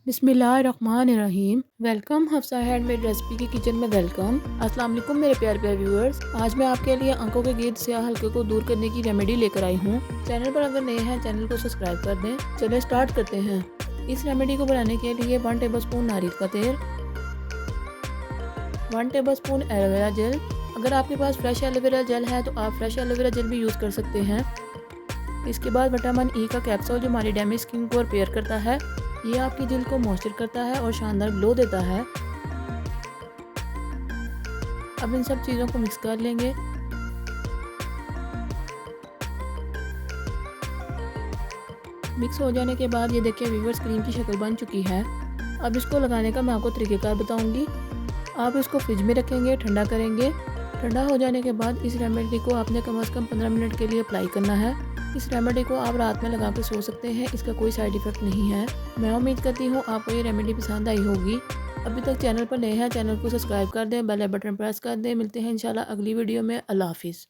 बिस्मिल्लाहिर्रहमानिर्रहीम। Welcome Hafsa handmade recipe की kitchen में वेलकम। अस्सलाम वालेकुम मेरे प्यारे प्यारे व्यूअर्स। आज मैं आपके लिए आंखों के गिर्द स्याह हल्के को दूर करने की रेमेडी लेकर आई हूँ। चैनल पर अगर नए हैं चैनल को सब्सक्राइब कर दें। चलिए स्टार्ट करते हैं। इस रेमेडी को बनाने के लिए 1 टेबलस्पून नारियल का तेल, 1 टेबलस्पून एलोवेरा जेल। अगर आपके पास फ्रेश एलोवेरा जेल है तो आप फ्रेश एलोवेरा जेल भी यूज़ कर सकते हैं। इसके बाद विटामिन ई का कैप्सूल जो हमारी डैमेज स्किन को रिपेयर करता है। ये आपकी जल्द को मॉइस्चर करता है और शानदार ग्लो देता है। अब इन सब चीज़ों को मिक्स कर लेंगे। मिक्स हो जाने के बाद ये देखिए व्यूअर्स क्रीम की शक्ल बन चुकी है। अब इसको लगाने का मैं आपको तरीक़ेकार बताऊंगी। आप इसको फ्रिज में रखेंगे, ठंडा करेंगे। ठंडा हो जाने के बाद इस रेमेडी को आपने कम से कम 15 मिनट के लिए अप्लाई करना है। इस रेमेडी को आप रात में लगा के सो सकते हैं, इसका कोई साइड इफ़ेक्ट नहीं है। मैं उम्मीद करती हूँ आपको ये रेमेडी पसंद आई होगी। अभी तक चैनल पर नए हैं चैनल को सब्सक्राइब कर दें, बेल बटन प्रेस कर दें। मिलते हैं इंशाल्लाह अगली वीडियो में। अल्लाह हाफिज़।